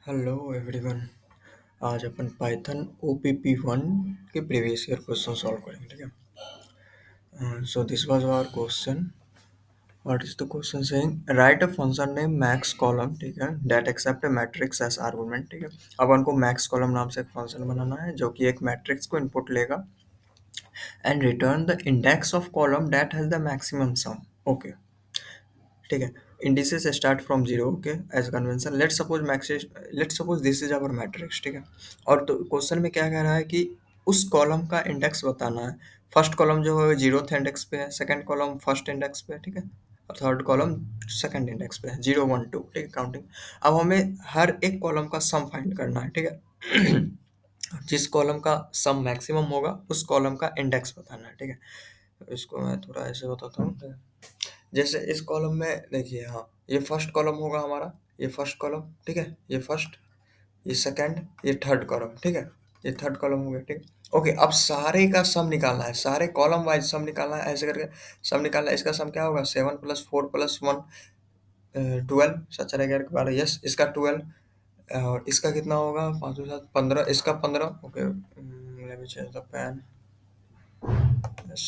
Hello everyone. आज अपन Python OPP1 के previous year question solve करेंगे, ठीक है। So this was our question. What is the question saying? Right a function name max column, ठीक है, that accept a matrix as argument, ठीक है। अब उनको मैक्स कॉलम नाम से एक फंक्शन बनाना है जो कि एक मैट्रिक्स को इनपुट लेगा and return the index of column that has the maximum sum. Okay, ठीक है। Indices start from zero, okay, as convention. Let's suppose this is our matrix, ठीक है। और तो क्वेश्चन में क्या कह रहा है कि उस कॉलम का इंडेक्स बताना है। फर्स्ट कॉलम जो है जीरोथ इंडेक्स पे है, सेकंड कॉलम फर्स्ट इंडेक्स पे है, ठीक है, और थर्ड कॉलम सेकंड इंडेक्स पे है, 0 1 2, ठीक है, काउंटिंग। अब हमें हर एक कॉलम का सम फाइंड करना है, ठीक है। जिस कॉलम का सम मैक्सिमम होगा उस कॉलम का इंडेक्स बताना है, ठीक है। तो इसको मैं थोड़ा ऐसे बताता हूँ। जैसे इस कॉलम में देखिए, हाँ, ये फर्स्ट कॉलम होगा हमारा, ये फर्स्ट कॉलम, ठीक है, ये फर्स्ट, ये सेकंड, ये थर्ड कॉलम, ठीक है, ये थर्ड कॉलम हो गया, ठीक। ओके, अब सारे का सम निकालना है, सारे कॉलम वाइज सम निकालना है, ऐसे करके सम निकालना है। इसका सम क्या होगा? 7 + 4 + 1 12, सच रहेगा के 12, यस, इसका 12। और इसका कितना होगा? 5 + 7 = 15, इसका 15। Okay, let me change the pen. Yes,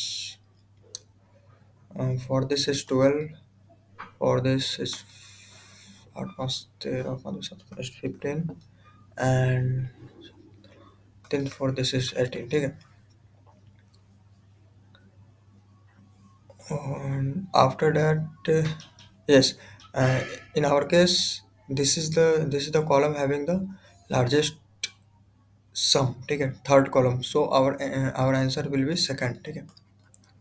for this is 12, for this is 8 + 13, 5 + 7 + 15 and 10 for this is 18, ठीक है। And after that, yes, uh, in our case this is the column having the largest sum, ठीक है, third column, so our answer will be second, ठीक है,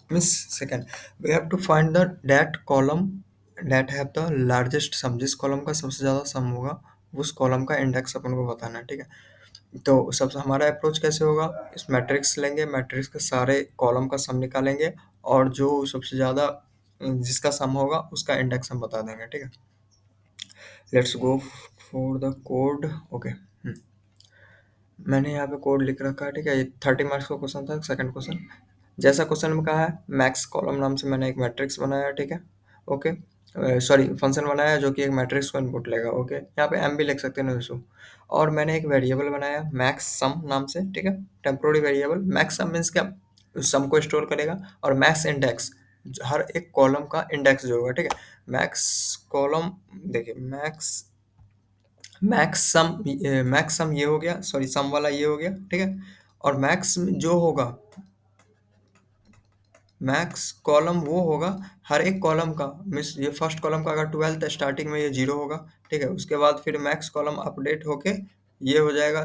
means second. We have to find the that column that have the largest sum. जिस कॉलम का सबसे ज़्यादा सम होगा उस कॉलम का इंडेक्स अपन को बताना है, ठीक है। तो सबसे हमारा अप्रोच कैसे होगा? इस मैट्रिक्स लेंगे, मैट्रिक्स के सारे कॉलम का सम निकालेंगे और जो सबसे ज़्यादा जिसका सम होगा उसका इंडेक्स हम बता देंगे, ठीक है। Let's go for the code. Okay, मैंने यहाँ पे कोड लिख रखा है, ठीक है। ये 30 मार्क्स का क्वेश्चन था, सेकंड क्वेश्चन। जैसा क्वेश्चन में कहा है, मैक्स कॉलम नाम से मैंने एक मैट्रिक्स बनाया, ठीक है। ओके, सॉरी, फंक्शन बनाया जो कि एक मैट्रिक्स को इनपुट लेगा। ओके, यहाँ पे एम भी लिख सकते हैं, नो इशू। और मैंने एक वेरिएबल बनाया मैक्स सम नाम से, ठीक है, टेम्पोररी वेरिएबल। मैक्स सम मीन्स क्या? सम को स्टोर करेगा। और मैक्स इंडेक्स, हर एक कॉलम का इंडेक्स जो होगा, ठीक है। मैक्स कॉलम, देखिए, मैक्स सम ये हो गया, सॉरी, सम वाला ये हो गया, ठीक है। और मैक्स जो होगा, मैक्स कॉलम वो होगा हर एक कॉलम का, मीन्स ये फर्स्ट कॉलम का अगर 12 स्टार्टिंग में ये 0 होगा, ठीक है। उसके बाद फिर मैक्स कॉलम अपडेट होके ये हो जाएगा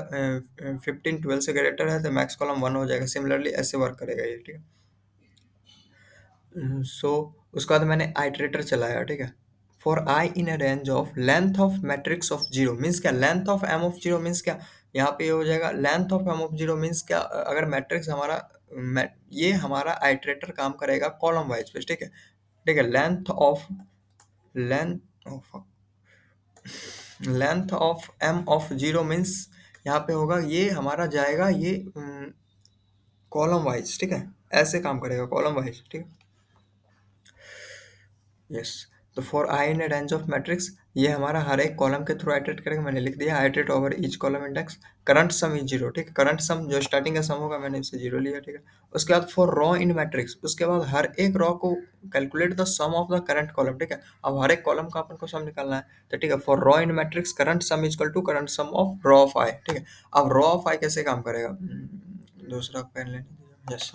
15 12 से ग्रेटर है तो मैक्स कॉलम 1 हो जाएगा। सिमिलरली ऐसे वर्क करेगा ये, ठीक है। सो उसके बाद मैंने आइटरेटर चलाया, ठीक है। For I in a range of length of matrix of zero, means क्या? Length of M of zero means क्या? यहाँ पे ये हो जाएगा length of M of zero means क्या? अगर मैट्रिक्स हमारा ये हमारा आइटरेटर काम करेगा कॉलम वाइज पे, ठीक है, ठीक है। Length of M of zero means यहाँ पे होगा ये हमारा जाएगा ये कॉलम वाइज, ठीक है, ऐसे काम करेगा कॉलम वाइज, ठीक है। यस, तो for I in range of matrix ये हमारा हर एक कॉलम के थ्रू आइटरेट करेंगे। मैंने लिख दिया iterate over each column index. Current sum is zero, ठीक है। करंट सम जो स्टार्टिंग का सम होगा मैंने इसे जीरो लिया, ठीक है। उसके बाद फॉर रॉ इन मैट्रिक्स, उसके बाद हर एक रॉ को calculate the sum of the current column, ठीक है। अब हर एक कॉलम का अपन को सम निकालना है, तो ठीक है, for row in matrix current sum is equal to current sum of row of I, ठीक है। अब रॉ ऑफ आई कैसे काम करेगा? दूसरा पेन लेने दीजिए। यस,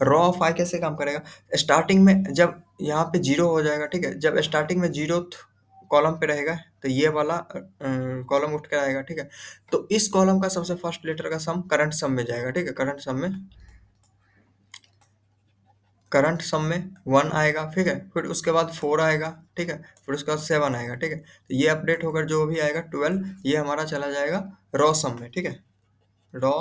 रॉ ऑफ आई कैसे काम करेगा? स्टार्टिंग में जब यहाँ पे जीरो हो जाएगा, ठीक है, जब स्टार्टिंग में जीरो कॉलम पे रहेगा तो ये वाला कॉलम उठ कर आएगा, ठीक है। तो इस कॉलम का सबसे फर्स्ट लेटर का सम करंट सम में जाएगा, ठीक है। करंट सम में 1 आएगा, ठीक है। फिर उसके बाद 4 आएगा, ठीक है। फिर उसके बाद 7 आएगा, ठीक है। तो ये अपडेट होकर जो भी आएगा 12 ये हमारा चला जाएगा रॉ सम में, ठीक है। रॉ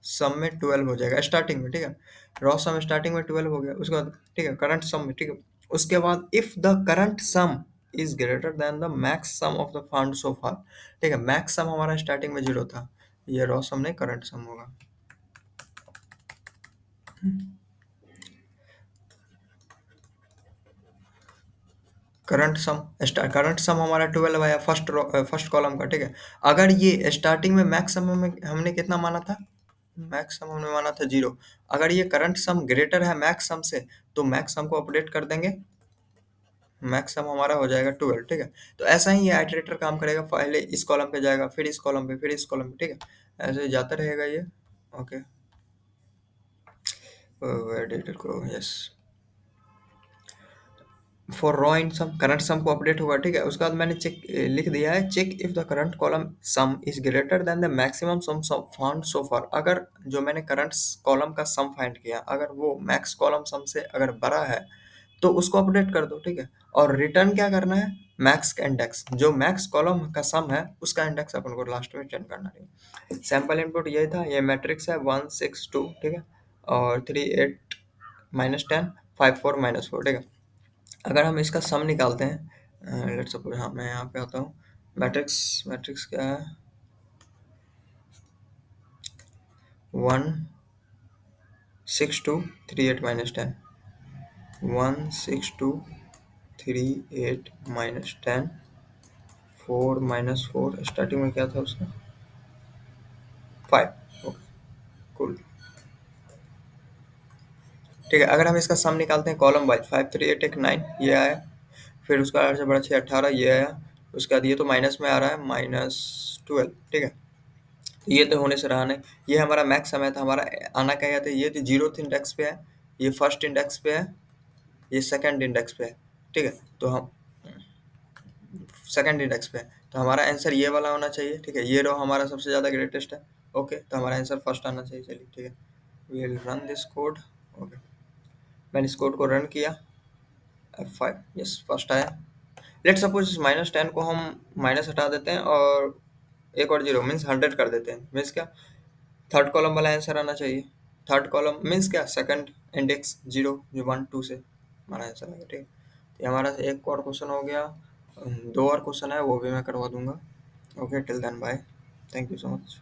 सम में 12 हो जाएगा स्टार्टिंग में, ठीक है। रॉ सम स्टार्टिंग में 12 हो गया, उसके बाद ठीक है करंट सम में, ठीक है। उसके बाद if the current sum is greater than the max sum of the fund so far, ठीक है। मैक्स सम हमारा स्टार्टिंग में 0 था, ये रॉ सम नहीं करंट सम होगा। करंट सम हमारा 12 आया फर्स्ट कॉलम का, ठीक है। अगर ये स्टार्टिंग में मैक्स सम में हमने कितना माना था, मैक्स सम हमने माना था 0। अगर ये करंट सम ग्रेटर है मैक्स सम से तो मैक्स सम को अपडेट कर देंगे, मैक्स सम हमारा हो जाएगा 12, ठीक है। तो ऐसा ही ये आइटरेटर काम करेगा, पहले इस कॉलम पे जाएगा, फिर इस कॉलम पे, फिर इस कॉलम पे, ठीक है, ऐसे जाता रहेगा ये। ओके, एडिटर को yes, for row in sum current sum को अपडेट होगा, ठीक है। उसके बाद मैंने चेक लिख दिया है, check if the current column sum is greater than the maximum sum found so far. अगर जो मैंने करंट कॉलम का सम फाइंड किया अगर वो मैक्स कॉलम सम से अगर बड़ा है तो उसको अपडेट कर दो, ठीक है। और रिटर्न क्या करना है, मैक्स का इंडेक्स, जो मैक्स कॉलम का सम है उसका इंडेक्स अपन को लास्ट में रिटर्न करना है। सैंपल इनपुट ये था, ये मैट्रिक्स है 1 6 2, ठीक है, और 3 8 -10 5 4 -4, ठीक है। अगर हम इसका सम निकालते हैं, लेट्स सपोज, हाँ मैं यहाँ पे आता हूँ, मैट्रिक्स मैट्रिक्स क्या है, 1 6 2 3 8 -10, 1 6 2 3 8 -10, 4 - 4, स्टार्टिंग में क्या था उसका 5। ओके, कूल, ठीक है। अगर हम इसका सम निकालते हैं कॉलम वाइज, 5 3 8 1 9 ये आया, फिर उसका 8 से बड़ा 6 18 ये आया, उसके बाद ये तो माइनस में आ रहा है -12, ठीक है। ये तो होने से रहा नहीं, ये हमारा मैक्स समय था, हमारा आना क्या था, ये तो 0th इंडेक्स पे है, ये फर्स्ट इंडेक्स पे है, ये सेकंड इंडेक्स पे है, ठीक है। तो हम सेकंड इंडेक्स पे है, तो हमारा आंसर ये वाला होना चाहिए, ठीक है। ये रो हमारा सबसे ज़्यादा ग्रेटेस्ट है, ओके, तो हमारा आंसर फर्स्ट आना चाहिए, चलिए ठीक है। We will run this code, okay, मैंने इस कोड को रन किया, F5, यस फर्स्ट आया। लेट सपोज इस -10 को हम माइनस हटा देते हैं और एक और जीरो मीन्स 100 कर देते हैं, मीन्स क्या, थर्ड कॉलम वाला आंसर आना चाहिए। थर्ड कॉलम मीन्स क्या, सेकंड इंडेक्स 0 जो 1 2 से हमारा आंसर आएगा, ठीक है। तो ये हमारा एक और क्वेश्चन हो गया, दो और क्वेश्चन है वो भी मैं करवा दूंगा। Okay, till then bye, thank you so much.